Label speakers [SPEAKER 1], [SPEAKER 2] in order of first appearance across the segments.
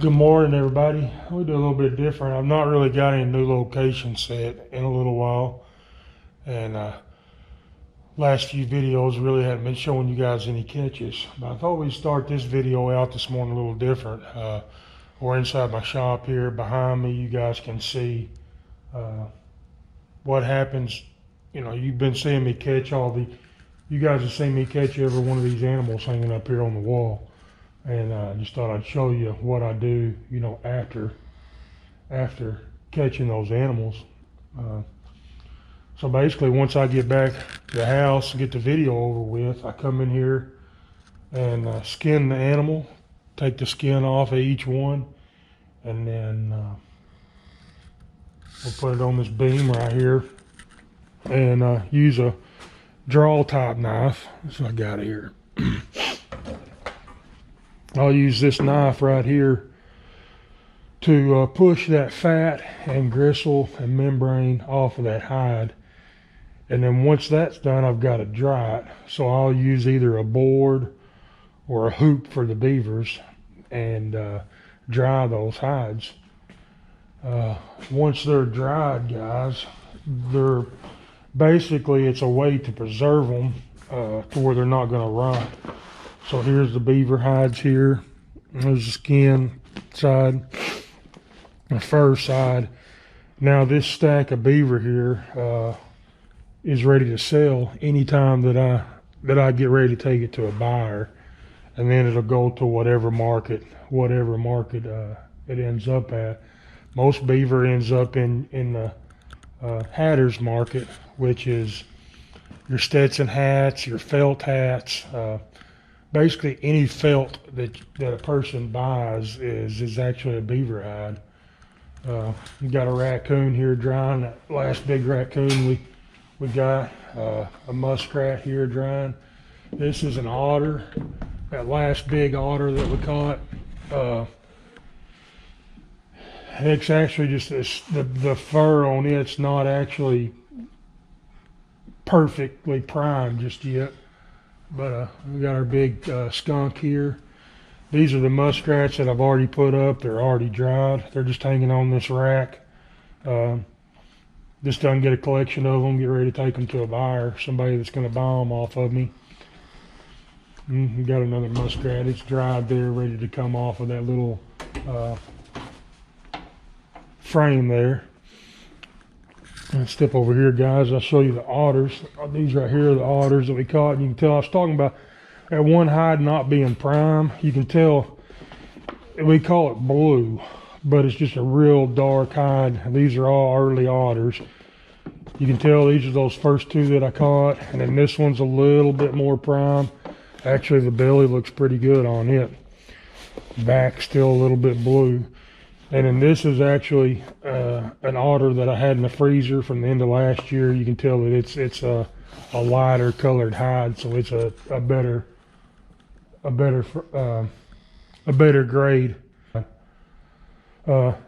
[SPEAKER 1] Good morning, everybody. We do a little bit different. I've not really got any new location set in a little while, and last few videos really haven't been showing you guys any catches. But I thought we'd start this video out this morning a little different. We're inside my shop here. Behind me, you guys can see what happens. You know, you've been seeing me catch you guys have seen me catch every one of these animals hanging up here on the wall. And I just thought I'd show you what I do, you know, after catching those animals. So basically, once I get back to the house and get the video over with, I come in here and skin the animal, take the skin off of each one, and then we'll put it on this beam right here and use a draw type knife. That's what I got here. I'll use this knife right here to push that fat and gristle and membrane off of that hide. And then once that's done, I've got to dry it. So I'll use either a board or a hoop for the beavers and dry those hides. Once they're dried, guys, it's a way to preserve them to where they're not going to rot. So here's the beaver hides here. There's the skin side, the fur side. Now this stack of beaver here is ready to sell anytime that I get ready to take it to a buyer, and then it'll go to whatever market it ends up at. Most beaver ends up in the hatter's market, which is your Stetson hats, your felt hats. Basically, any felt that a person buys is actually a beaver hide. We got a raccoon here drying. That last big raccoon we got. A muskrat here drying. This is an otter. That last big otter that we caught. It's actually just the fur on it's not actually perfectly primed just yet. But we got our big skunk here. These are the muskrats that I've already put up. They're already dried. They're just hanging on this rack. Just done get a collection of them. Get ready to take them to a buyer, somebody that's going to buy them off of me. We got another muskrat. It's dried there, ready to come off of that little frame there. Let's step over here, guys. I'll show you the otters. These right here are the otters that we caught. And you can tell I was talking about that one hide not being prime. You can tell we call it blue, but it's just a real dark hide. These are all early otters. You can tell these are those first two that I caught, and then this one's a little bit more prime. Actually, the belly looks pretty good on it. Back still a little bit blue. And then this is actually an otter that I had in the freezer from the end of last year. You can tell that it's a lighter colored hide, so it's a better grade.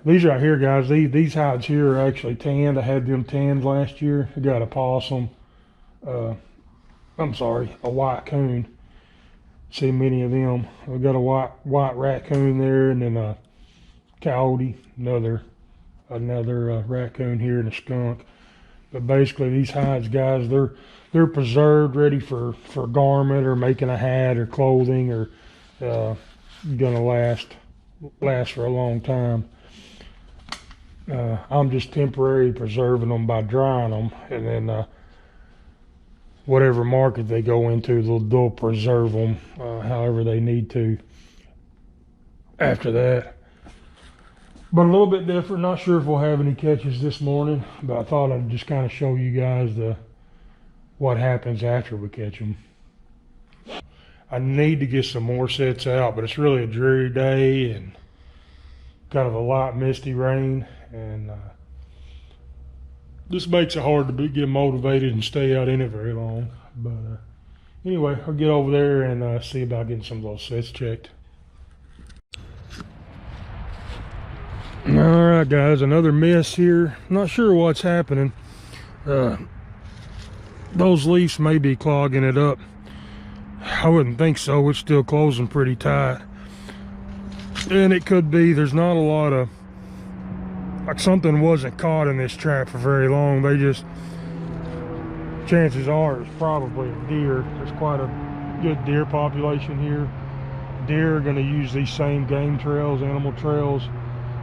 [SPEAKER 1] These right here, guys. These hides here are actually tanned. I had them tanned last year. I got a possum. A white coon. See many of them. I got a white raccoon there, and then a coyote, another raccoon here, and a skunk. But basically these hides, guys, they're preserved, ready for garment or making a hat or clothing, or gonna last for a long time. I'm just temporarily preserving them by drying them, and then whatever market they go into, they'll preserve them however they need to after that. But a little bit different. Not sure if we'll have any catches this morning, but I thought I'd just kind of show you guys what happens after we catch them. I need to get some more sets out, but it's really a dreary day and kind of a light misty rain, and this makes it hard to get motivated and stay out in it very long. But anyway, I'll get over there and see about getting some of those sets checked. All right, guys, another mess here. Not sure what's happening. Those leaves may be clogging it up. I wouldn't think so. It's still closing pretty tight. And it could be there's not a lot of, like, something wasn't caught in this trap for very long. They just, chances are it's probably a deer. There's quite a good deer population here. Deer are going to use these same game trails, animal trails.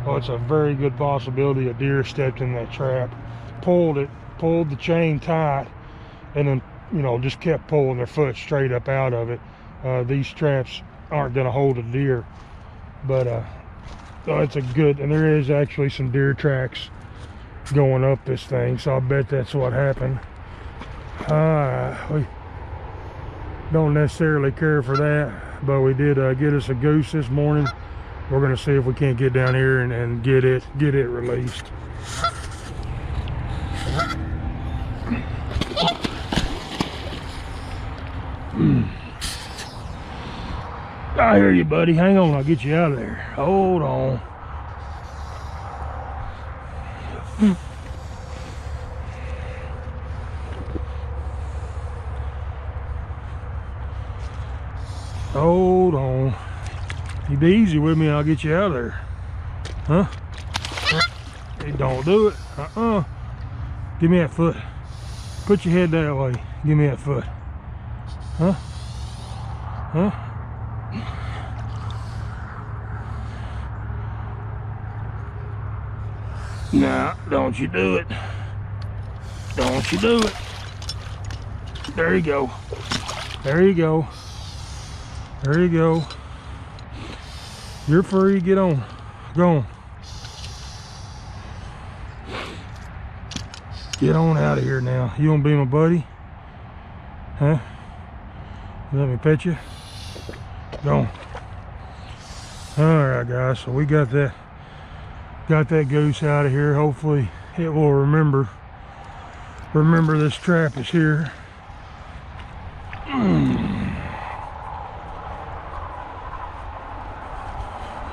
[SPEAKER 1] Oh, it's a very good possibility a deer stepped in that trap, pulled the chain tight, and then, you know, just kept pulling their foot straight up out of it. These traps aren't going to hold a deer, but so it's a good, and there is actually some deer tracks going up this thing, so I bet that's what happened. We don't necessarily care for that, but we did get us a goose this morning. We're going to see if we can't get down here and get it released. I hear you, buddy. Hang on, I'll get you out of there. Hold on. Hold on. You be easy with me, I'll get you out of there. Huh? Hey, don't do it. Give me that foot. Put your head that way. Give me that foot. Huh? Huh? Nah, don't you do it. Don't you do it. There you go. There you go. There you go. You're free. Get on. Go on. Get on out of here now. You want to be my buddy? Huh? Let me pet you. Go on. Alright, guys. So we got that goose out of here. Hopefully it will remember this trap is here.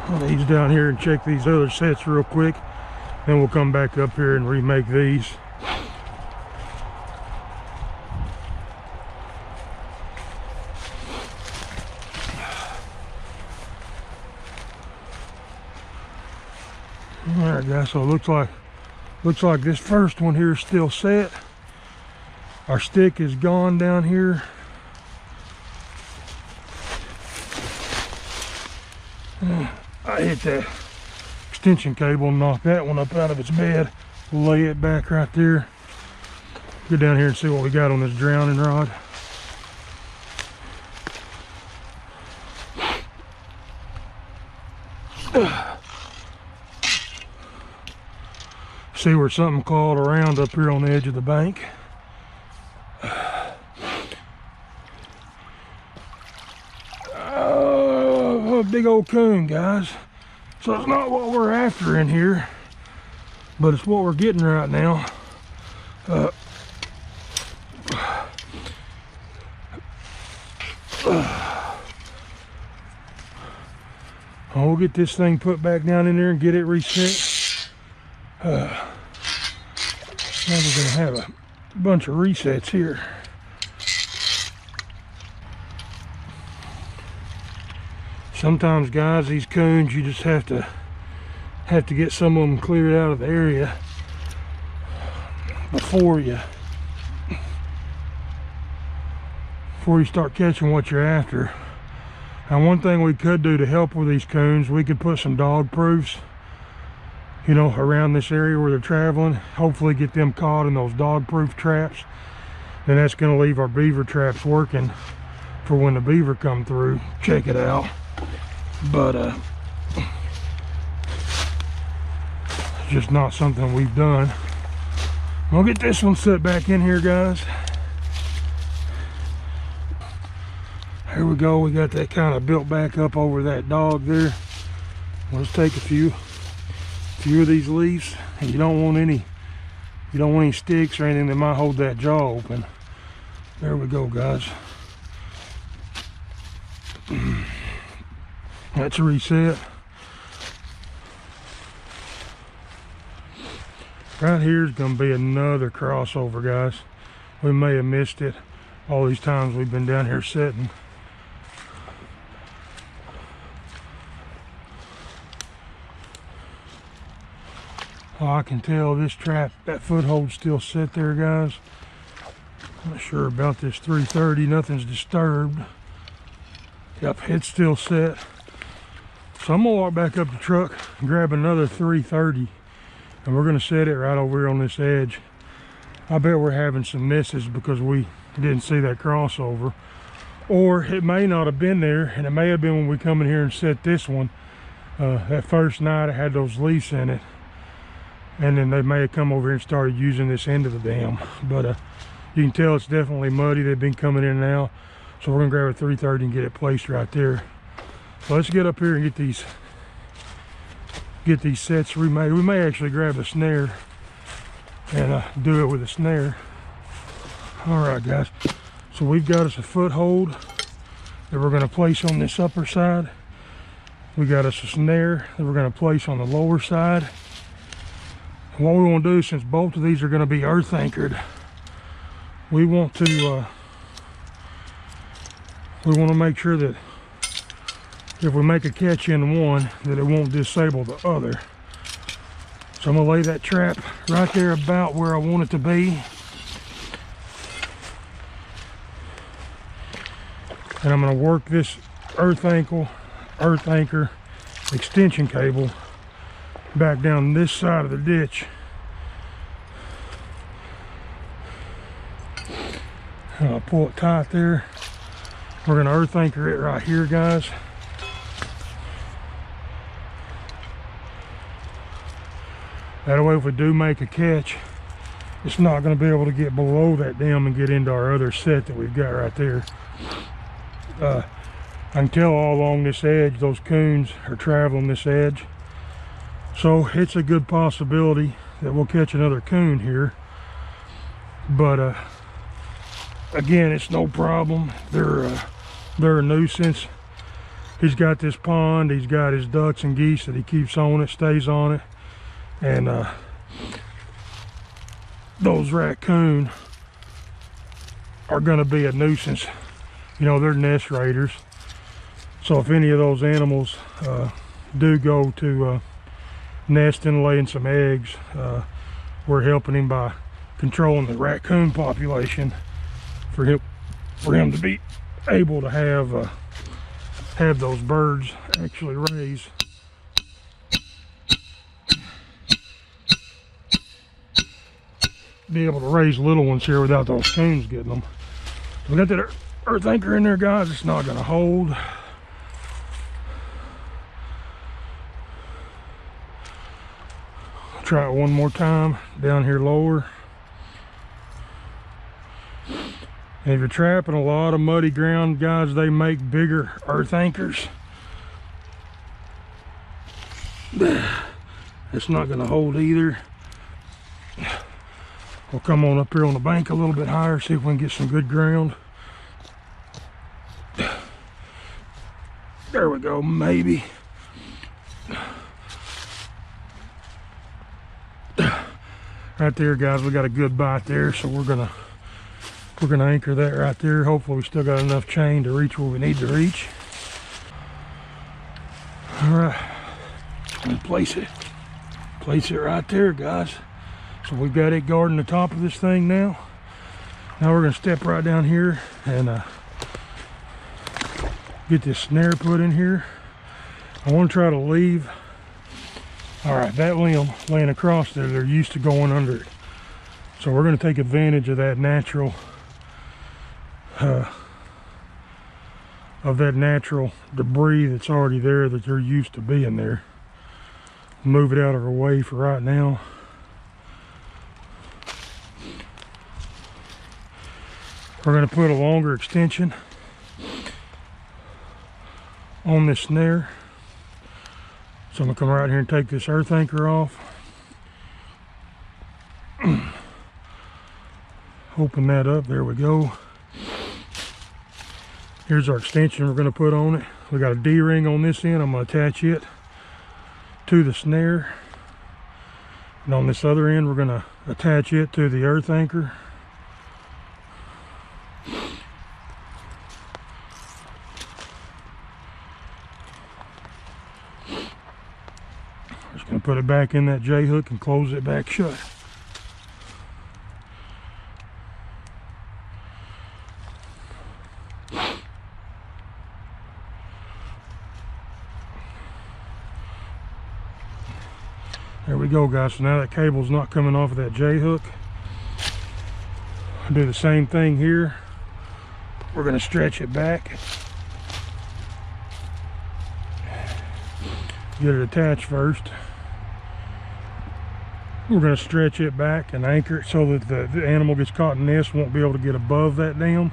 [SPEAKER 1] I'll ease down here and check these other sets real quick, then we'll come back up here and remake these. Alright, guys, so it looks like this first one here is still set. Our stick is gone down here. I hit that extension cable and knocked that one up out of its bed. Lay it back right there. Get down here and see what we got on this drowning rod. See where something clawed around up here on the edge of the bank. A big old coon, guys. So it's not what we're after in here, but it's what we're getting right now. We'll get this thing put back down in there and get it reset. Now we're gonna have a bunch of resets here. Sometimes, guys, these coons, you just have to get some of them cleared out of the area before you start catching what you're after. Now, one thing we could do to help with these coons, we could put some dog proofs, you know, around this area where they're traveling. Hopefully get them caught in those dog proof traps. Then that's going to leave our beaver traps working for when the beaver come through. Check it out. But it's just not something we've done. I'll get this one set back in here, guys. Here we go. We got that kind of built back up over that dog there. We'll just take a few of these leaves, and you don't want any sticks or anything that might hold that jaw open. There we go, guys. That's a reset. Right here is going to be another crossover, guys. We may have missed it all these times we've been down here setting. Oh, I can tell this trap, that foothold's still set there, guys. Not sure about this 330, nothing's disturbed. Yep, it's still set. So I'm gonna walk back up the truck and grab another 330, and we're gonna set it right over here on this edge. I bet we're having some misses because we didn't see that crossover. Or it may not have been there, and it may have been when we come in here and set this one. That first night it had those leaves in it, and then they may have come over here and started using this end of the dam. But you can tell it's definitely muddy. They've been coming in and out. So we're gonna grab a 330 and get it placed right there. So let's get up here and get these sets remade. We may actually grab a snare and do it with a snare. All right, guys. So we've got us a foothold that we're gonna place on this upper side. We got us a snare that we're gonna place on the lower side. And what we want to do, since both of these are gonna be earth anchored, we want to make sure that if we make a catch in one, that it won't disable the other. So I'm gonna lay that trap right there about where I want it to be. And I'm gonna work this earth anchor extension cable back down this side of the ditch. And I'll pull it tight there. We're gonna earth anchor it right here, guys. That way, if we do make a catch, it's not gonna be able to get below that dam and get into our other set that we've got right there. I can tell all along this edge, those coons are traveling this edge. So it's a good possibility that we'll catch another coon here. But again, it's no problem. They're a nuisance. He's got this pond, he's got his ducks and geese that he keeps on it, stays on it. And those raccoon are gonna be a nuisance. You know, they're nest raiders. So if any of those animals do go to nesting, laying some eggs, we're helping him by controlling the raccoon population for him to be able to have those birds actually raise. Be able to raise little ones here without those coons getting them. We got that earth anchor in there, guys. It's not going to hold. I'll try it one more time down here lower. And if you're trapping a lot of muddy ground, guys, they make bigger earth anchors. It's not going to hold either. We'll come on up here on the bank a little bit higher, see if we can get some good ground. There we go, maybe. Right there, guys, we got a good bite there, so we're gonna anchor that right there. Hopefully we still got enough chain to reach where we need to reach. All right, and place it right there, guys. So we've got it guarding the top of this thing now. Now we're gonna step right down here and get this snare put in here. I want to try to leave, all right, that limb laying across there, they're used to going under it. So we're gonna take advantage of that natural debris that's already there, that they're used to being there. Move it out of our way for right now. We're going to put a longer extension on this snare. So I'm going to come right here and take this earth anchor off. Open that up, there we go. Here's our extension we're going to put on it. We got a D-ring on this end. I'm going to attach it to the snare. And on this other end, we're going to attach it to the earth anchor. Just gonna put it back in that J hook and close it back shut. There we go, guys. So now that cable's not coming off of that J hook. I'll do the same thing here. We're going to stretch it back. Get it attached first. We're going to stretch it back and anchor it so that the animal gets caught in this, won't be able to get above that dam.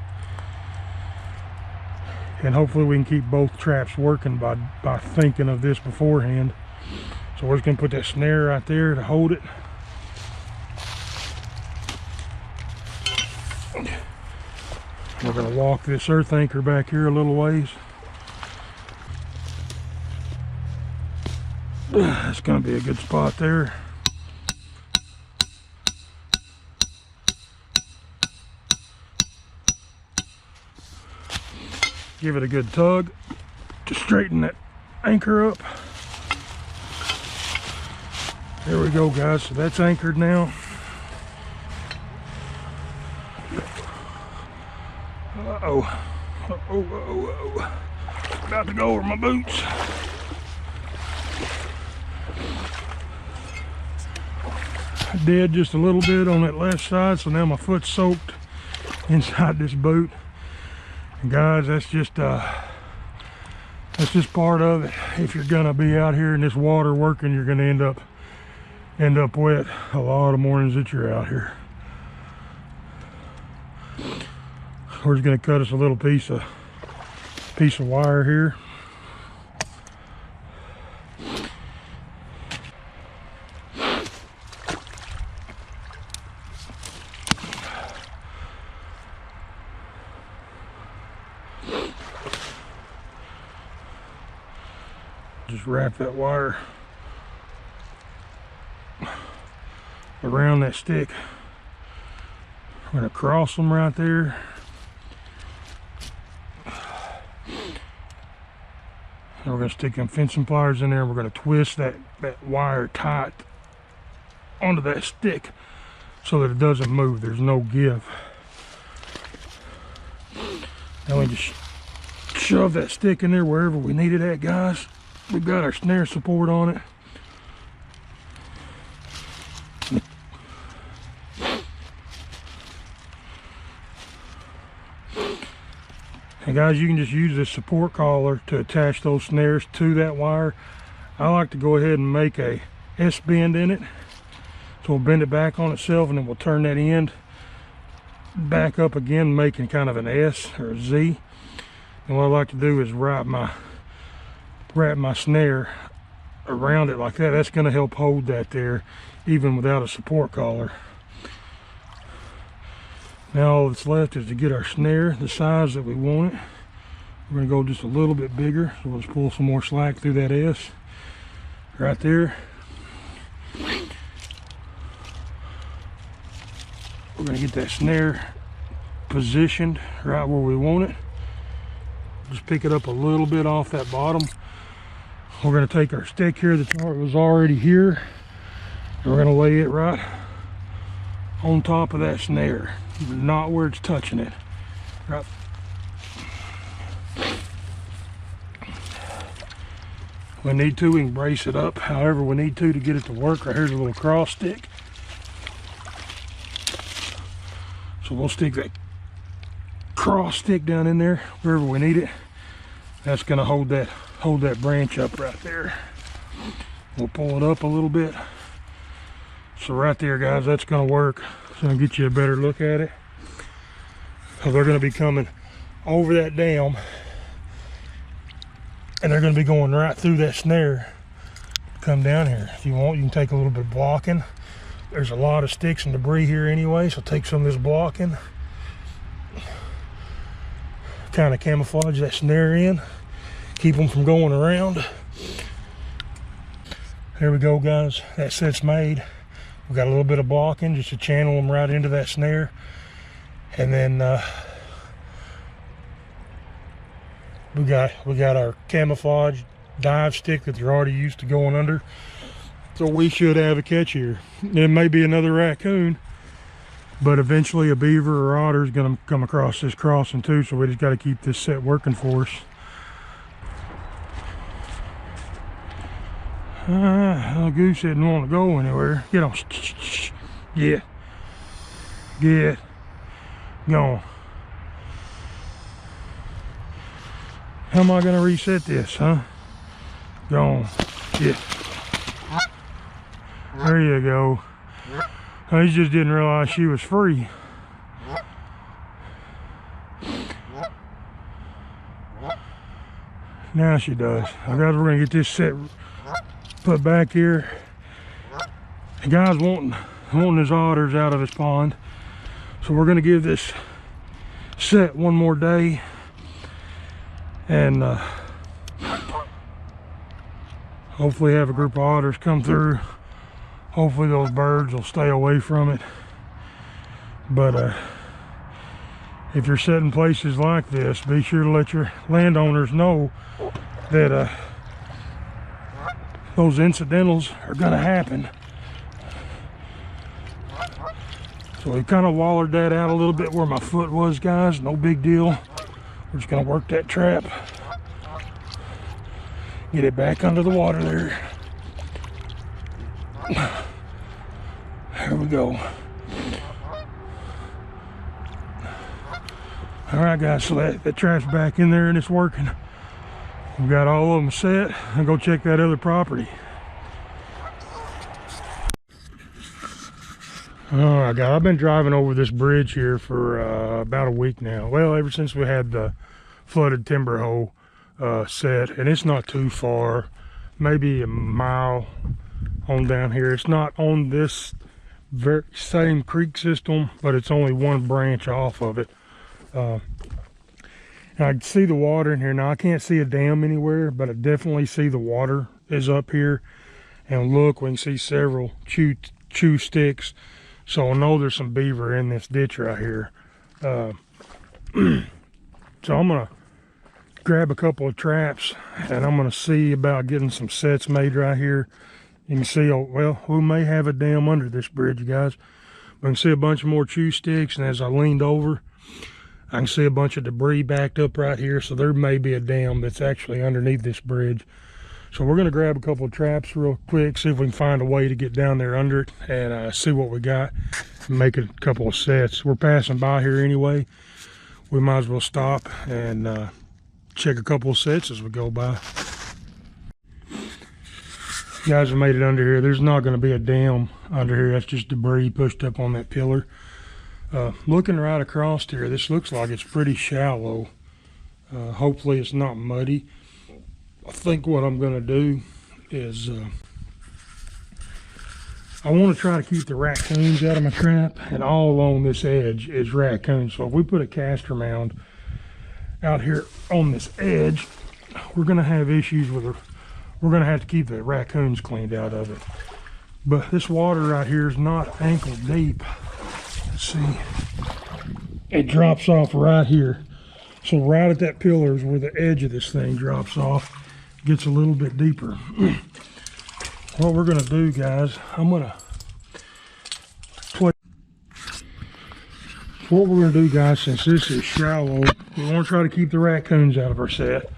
[SPEAKER 1] And hopefully we can keep both traps working by thinking of this beforehand. So we're just going to put that snare right there to hold it. We're going to walk this earth anchor back here a little ways. That's going to be a good spot there. Give it a good tug to straighten that anchor up. There we go, guys. So that's anchored now. Uh-oh. Uh-oh, uh-oh. About to go over my boots. I did just a little bit on that left side, so now my foot's soaked inside this boot. And guys, that's just part of it. If you're gonna be out here in this water working, you're gonna end up wet a lot of mornings that you're out here. We're just going to cut us a little piece of wire here. Just wrap that wire around that stick. I'm going to cross them right there. And we're going to stick them fencing pliers in there, and we're going to twist that wire tight onto that stick so that it doesn't move. There's no give. Now we just shove that stick in there wherever we need it at, guys. We've got our snare support on it. And guys, you can just use this support collar to attach those snares to that wire. I like to go ahead and make a S-bend in it. So we'll bend it back on itself, and then we'll turn that end back up again, making kind of an S or a Z. And what I like to do is wrap my snare around it like that. That's going to help hold that there even without a support collar. Now all that's left is to get our snare the size that we want it. We're going to go just a little bit bigger, so we'll just pull some more slack through that S right there. We're going to get that snare positioned right where we want it. Just pick it up a little bit off that bottom. We're going to take our stick here that was already here, and we're going to lay it right on top of that snare, not where it's touching it. Right. We need to, we can brace it up however we need to get it to work. Right here's a little cross stick. So we'll stick that cross stick down in there wherever we need it. That's going to hold that branch up right there. We'll pull it up a little bit. So right there, guys, that's going to work. So I'll get you a better look at it. So they're going to be coming over that dam, and they're going to be going right through that snare. Come down here. If you want, you can take a little bit of blocking. There's a lot of sticks and debris here anyway, so take some of this blocking. Kind of camouflage that snare in. Keep them from going around. There we go, guys. That set's made. We've got a little bit of blocking just to channel them right into that snare. And then we got our camouflage dive stick that they're already used to going under. So we should have a catch here. It may be another raccoon, but eventually a beaver or otter is going to come across this crossing too, so we just got to keep this set working for us. The goose didn't want to go anywhere. Get on. Get. Go on. How am I going to reset this, huh? Go on. Get. There you go. I just didn't realize she was free. Now she does. Guys, we're going to get this set put back here. The guy's wanting his otters out of his pond. So we're going to give this set one more day. And hopefully have a group of otters come through. Hopefully those birds will stay away from it. But if you're setting places like this, be sure to let your landowners know that those incidentals are going to happen. So we kind of wallered that out a little bit where my foot was, guys. No big deal. We're just going to work that trap. Get it back under the water there. There we go. All right, guys, so that trap's back in there and it's working. We've got all of them set. I'll go check that other property. All right, guys, I've been driving over this bridge here for about a week now. Well, ever since we had the flooded timber hole set, and it's not too far, maybe a mile on down here. It's not on this very same creek system, but it's only one branch off of it. I can see the water in here now. I can't see a dam anywhere, but I definitely see the water is up here. And look, we can see several chew sticks. So I know there's some beaver in this ditch right here. So I'm gonna grab a couple of traps and I'm gonna see about getting some sets made right here. You can see, oh, well, we may have a dam under this bridge, guys. We can see a bunch more chew sticks, and as I leaned over, I can see a bunch of debris backed up right here, so there may be a dam that's actually underneath this bridge. So we're going to grab a couple of traps real quick, see if we can find a way to get down there under it, and see what we got, and make a couple of sets. We're passing by here anyway. We might as well stop and check a couple of sets as we go by. Guys have made it under here. There's not going to be a dam under here. That's just debris pushed up on that pillar. Looking right across here, this looks like it's pretty shallow. Hopefully it's not muddy. I think what I'm going to do is I want to try to keep the raccoons out of my trap, and all along this edge is raccoons. So if we put a castor mound out here on this edge, we're going to have issues with her. We're going to have to keep the raccoons cleaned out of it. But this water right here is not ankle deep. Let's see. It drops off right here. So right at that pillar is where the edge of this thing drops off. It gets a little bit deeper. What we're going to do, guys, I'm going to what we're going to do, guys, since this is shallow, we want to try to keep the raccoons out of our set.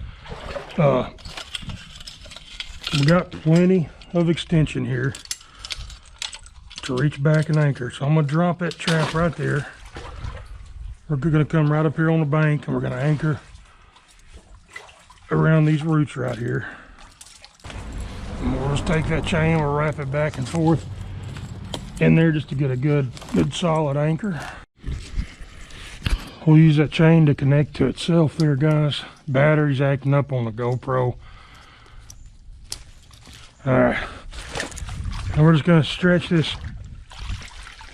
[SPEAKER 1] We got plenty of extension here to reach back and anchor. So I'm going to drop that trap right there. We're going to come right up here on the bank, and we're going to anchor around these roots right here. And we'll just take that chain, we'll wrap it back and forth in there just to get a good solid anchor. We'll use that chain to connect to itself there, guys. Battery's acting up on the GoPro. Alright, and we're just going to stretch this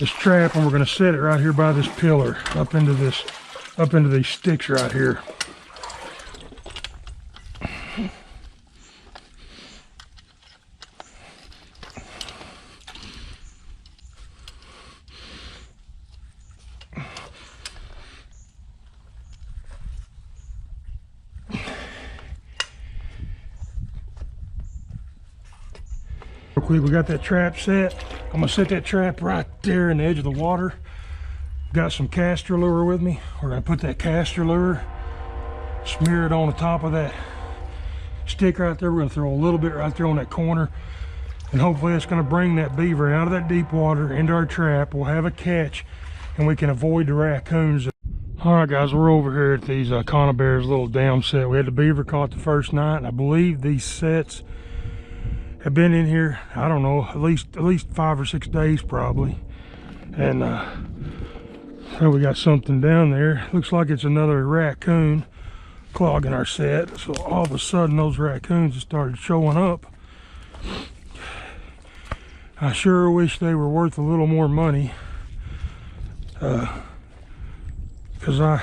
[SPEAKER 1] trap, and we're going to set it right here by this pillar up into these sticks right here. quick. We got that trap set. I'm gonna set that trap right there in the edge of the water. Got some castor lure with me. We're gonna put that castor lure, smear it on the top of that stick right there. We're gonna throw a little bit right there on that corner, and hopefully it's gonna bring that beaver out of that deep water into our trap. We'll have a catch, and we can avoid the raccoons. All right, guys, we're over here at these Conibear's little dam set. We had the beaver caught the first night, and I believe these sets have been in here, I don't know, at least 5 or 6 days probably. And so we got something down there. Looks like it's another raccoon clogging our set. So all of a sudden those raccoons have started showing up. I sure wish they were worth a little more money, because I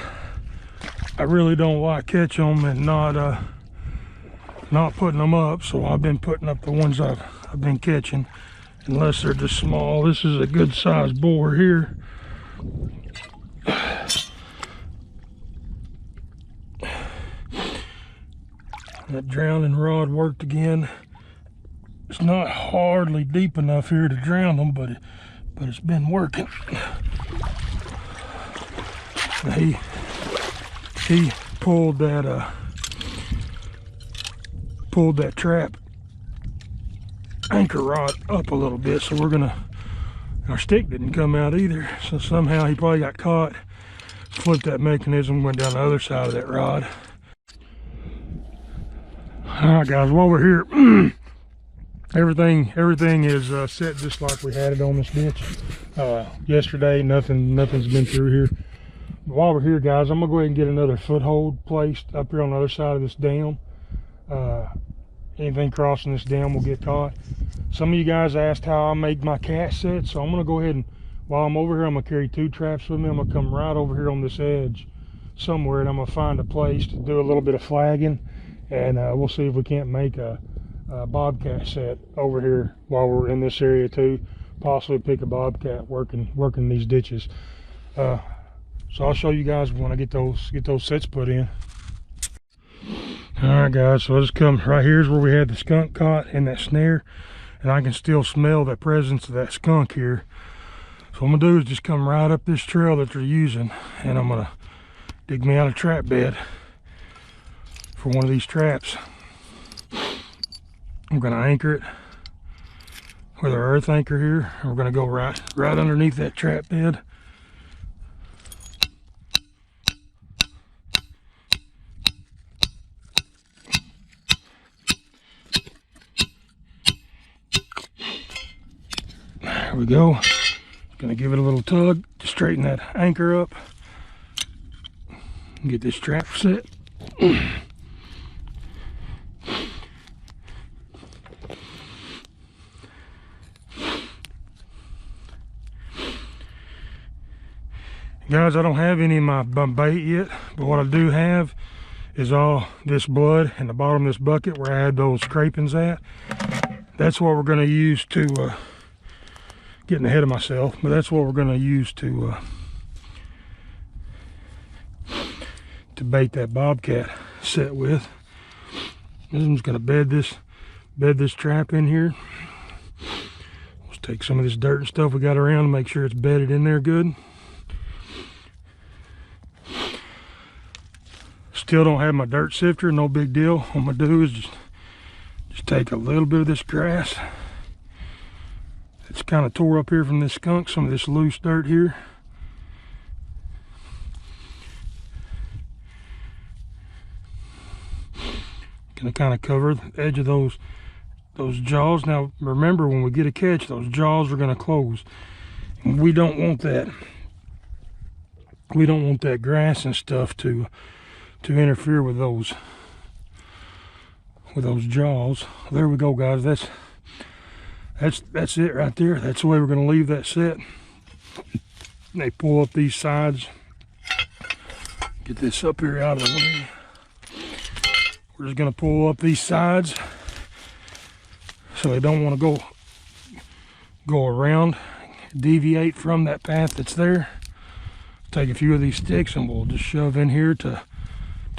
[SPEAKER 1] really don't like catching them and not putting them up. So I've been putting up the ones I've been catching, unless they're just small. This is a good sized boar here. That drowning rod worked again. It's not hardly deep enough here to drown them, but it's been working. He pulled that trap anchor rod up a little bit, so our stick didn't come out either. So somehow he probably got caught, flipped that mechanism, went down the other side of that rod. All right, guys, while we're here, everything is set just like we had it on this ditch yesterday. Nothing's been through here. While we're here, guys, I'm gonna go ahead and get another foothold placed up here on the other side of this dam. Anything crossing this dam will get caught. Some of you guys asked how I make my cast set, so I'm gonna go ahead and, while I'm over here, I'm gonna carry 2 traps with me. I'm gonna come right over here on this edge somewhere, and I'm gonna find a place to do a little bit of flagging, and we'll see if we can't make a bobcat set over here while we're in this area too. Possibly pick a bobcat working these ditches. So I'll show you guys when I get those sets put in. All right, guys, so I just come right here is where we had the skunk caught in that snare, and I can still smell the presence of that skunk here. So what I'm gonna do is just come right up this trail that they're using, and I'm gonna dig me out a trap bed for one of these traps. I'm gonna anchor it with our earth anchor here. We're gonna go right underneath that trap bed. There we go. Gonna give it a little tug to straighten that anchor up and get this trap set. Guys, I don't have any of my bait yet, but what I do have is all this blood in the bottom of this bucket where I had those scrapings at. That's what we're going to use to, getting ahead of myself, but that's what we're going to use to bait that bobcat set with. I'm just going to bed this trap in here. Let's take some of this dirt and stuff we got around and make sure it's bedded in there good. Still don't have my dirt sifter, no big deal. What I'm gonna do is just take a little bit of this grass. It's kind of tore up here from this skunk, some of this loose dirt here. Gonna kind of cover the edge of those jaws. Now remember, when we get a catch, those jaws are gonna close. And we don't want that. We don't want that grass and stuff to interfere with those jaws. There we go, guys. That's it right there. That's the way we're going to leave that set. They pull up these sides. Get this up here out of the way. We're just going to pull up these sides so they don't want to go around, deviate from that path that's there. Take a few of these sticks and we'll just shove in here to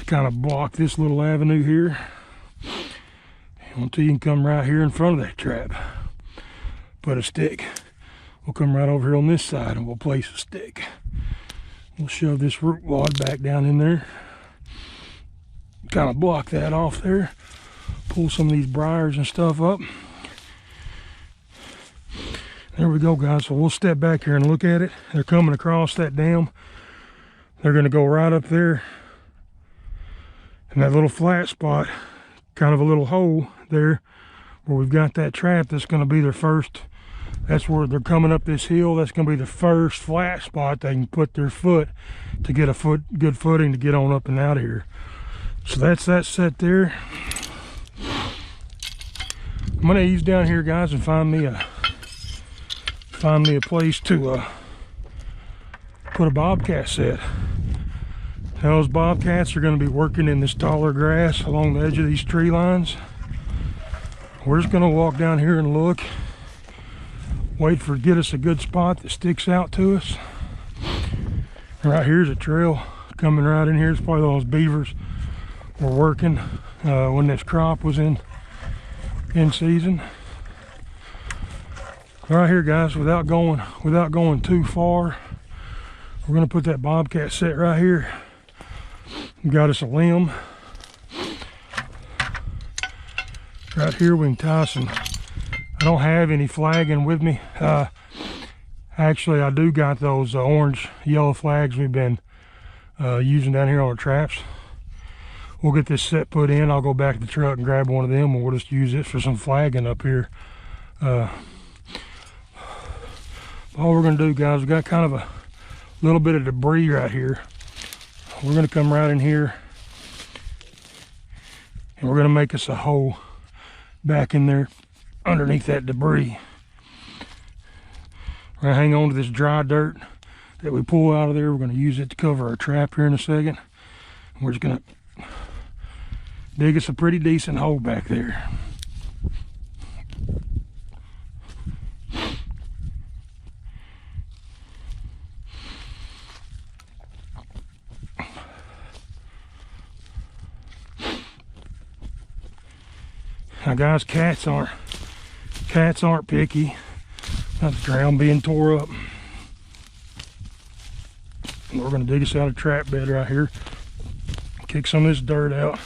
[SPEAKER 1] kind of block this little avenue here until you can come right here in front of that trap. put a stick. We'll come right over here on this side and we'll place a stick. We'll shove this root wad back down in there. Kind of block that off there. Pull some of these briars and stuff up. There we go, guys. So we'll step back here and look at it. They're coming across that dam. They're going to go right up there. And that little flat spot, kind of a little hole there where we've got that trap, that's going to be their first. That's where they're coming up this hill. That's going to be the first flat spot they can put their foot to get a good footing to get on up and out of here. So that's that set there. I'm going to ease down here, guys, and find me a place to put a bobcat set. Now those bobcats are going to be working in this taller grass along the edge of these tree lines. We're just going to walk down here and look. Get us a good spot that sticks out to us. Right here's a trail coming right in here. It's probably those beavers were working when this crop was in season. Right here, guys, without going too far, we're going to put that bobcat set right here. We got us a limb. Right here we can tie some. I don't have any flagging with me. Actually, I do got those orange, yellow flags we've been using down here on our traps. We'll get this set put in. I'll go back to the truck and grab one of them, and we'll just use it for some flagging up here. All we're going to do, guys, we got kind of a little bit of debris right here. We're going to come right in here, and we're going to make us a hole back in there underneath that debris. We're going to hang on to this dry dirt that we pull out of there. We're going to use it to cover our trap here in a second. We're just going to dig us a pretty decent hole back there. Now, guys, cats aren't picky. Not the ground being tore up. And we're going to dig us out a trap bed right here. Kick some of this dirt out.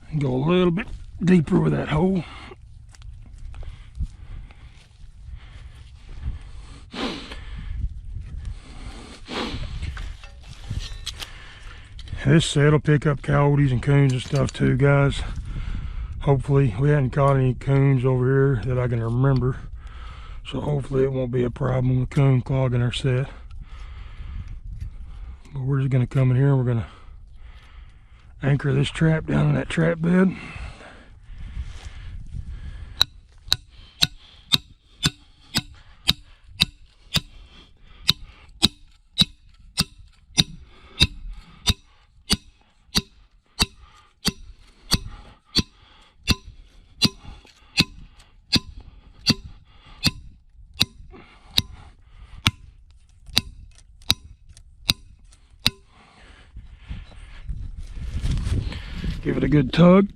[SPEAKER 1] And go a little bit deeper with that hole. This set will pick up coyotes and coons and stuff too, guys. Hopefully, we hadn't caught any coons over here that I can remember. So hopefully it won't be a problem with coon clogging our set. But we're just gonna come in here and we're gonna anchor this trap down in that trap bed. Give it a good tug.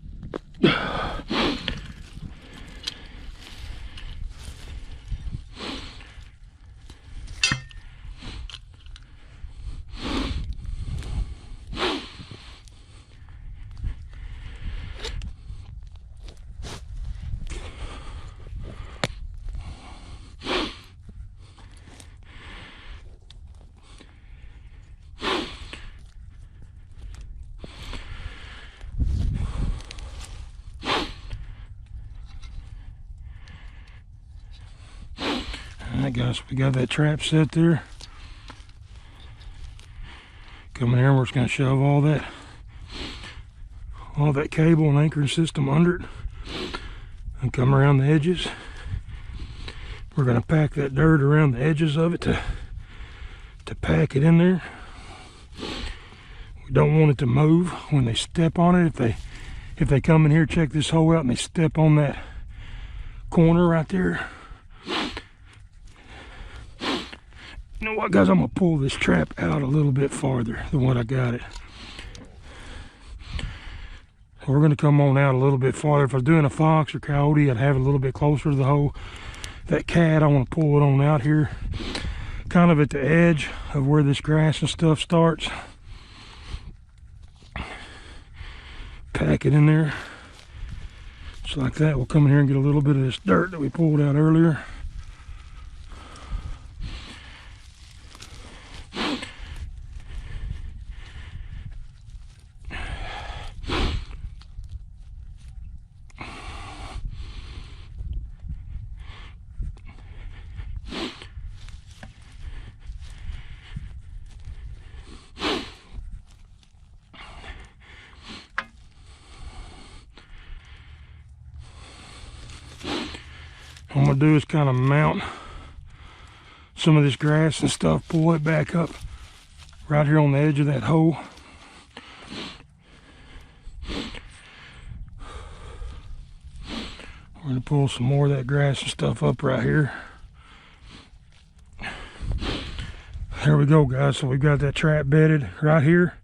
[SPEAKER 1] Alright, guys, we got that trap set there. Come in here and we're just going to shove all that cable and anchoring system under it and come around the edges. We're going to pack that dirt around the edges of it to pack it in there. We don't want it to move when they step on it. If they come in here, check this hole out, and they step on that corner right there, You know what, guys? I'm gonna pull this trap out a little bit farther than what I got it. We're gonna come on out a little bit farther. If I was doing a fox or coyote, I'd have it a little bit closer to the hole. That cat, I want to pull it on out here, kind of at the edge of where this grass and stuff starts. Pack it in there, just like that. We'll come in here and get a little bit of this dirt that we pulled out earlier. What I'm gonna do is kind of mount some of this grass and stuff, pull it back up right here on the edge of that hole. We're gonna pull some more of that grass and stuff up right here. There we go, guys. So we've got that trap bedded right here.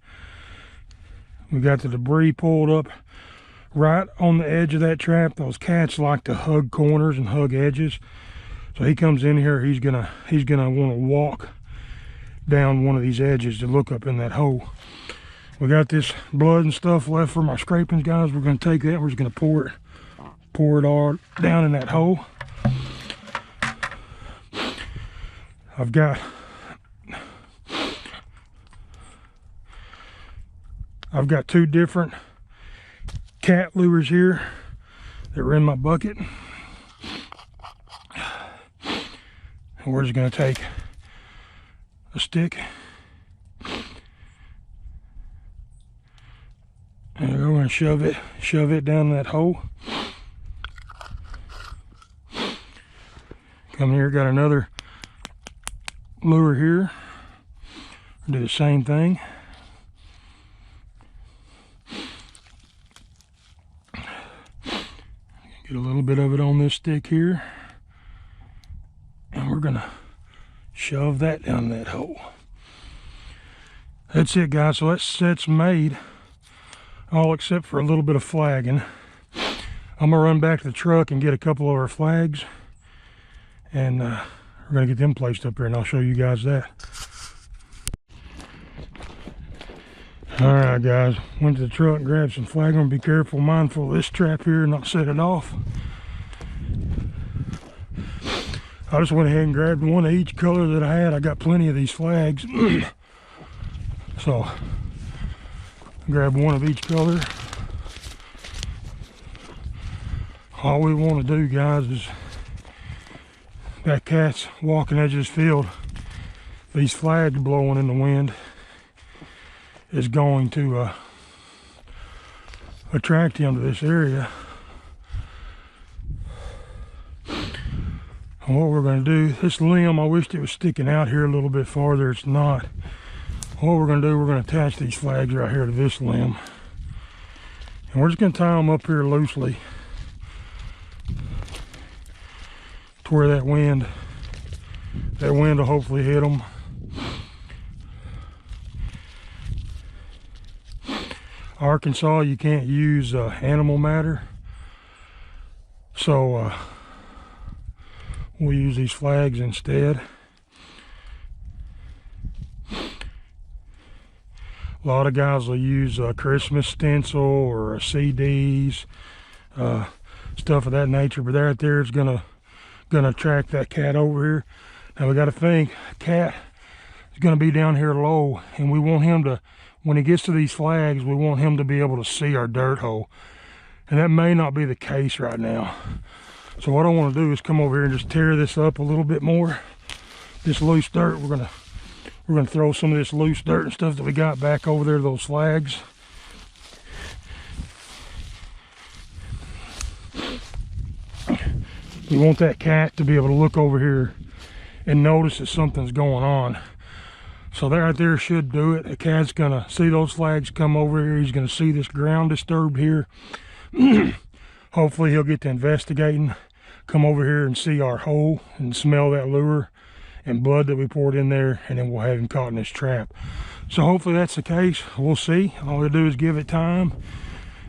[SPEAKER 1] We got the debris pulled up right on the edge of that trap. Those cats like to hug corners and hug edges. So he comes in here, he's gonna want to walk down one of these edges to look up in that hole. We got this blood and stuff left from our scrapings, guys. We're gonna take that, we're just gonna pour it all down in that hole. I've got two different cat lures here that are in my bucket. And we're just going to take a stick and we're going to shove it down that hole. Come here, got another lure here. Do the same thing. Get a little bit of it on this stick here, and we're gonna shove that down that hole. That's it, guys. So that set's made, all except for a little bit of flagging. I'm gonna run back to the truck and get a couple of our flags, and we're gonna get them placed up here, and I'll show you guys that. All right, guys, went to the truck and grabbed some flag. I'm gonna be careful, mindful of this trap here and not set it off. I just went ahead and grabbed one of each color that I had. I got plenty of these flags. So grab one of each color. All we want to do, guys, is that cat's walking edge of this field, these flags blowing in the wind is going to attract him to this area. And what we're going to do, this limb, I wished it was sticking out here a little bit farther. It's not. What we're going to do, we're going to attach these flags right here to this limb, and we're just going to tie them up here loosely to where that wind will hopefully hit them. Arkansas, you can't use animal matter, so we'll use these flags instead. A lot of guys will use Christmas stencil or CDs, stuff of that nature, but that there is gonna attract that cat over here. Now we got to think, cat is gonna be down here low, and we want him to, when he gets to these flags, we want him to be able to see our dirt hole. And that may not be the case right now. So what I want to do is come over here and just tear this up a little bit more. This loose dirt, we're gonna throw some of this loose dirt and stuff that we got back over there to those flags. We want that cat to be able to look over here and notice that something's going on. So that right there should do it. The cat's gonna see those flags come over here. He's gonna see this ground disturbed here. Hopefully he'll get to investigating, come over here and see our hole and smell that lure and blood that we poured in there, and then we'll have him caught in this trap. So hopefully that's the case. We'll see. All we do is give it time,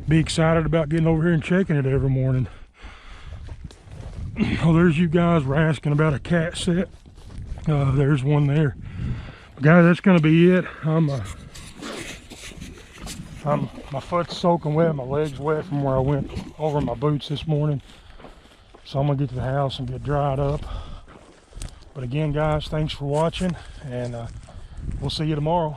[SPEAKER 1] be excited about getting over here and checking it every morning. Oh, there's you guys were asking about a cat set. There's one there. But guys, that's gonna be it. My foot's soaking wet, my leg's wet from where I went over my boots this morning. So I'm gonna get to the house and get dried up. But again, guys, thanks for watching, and we'll see you tomorrow.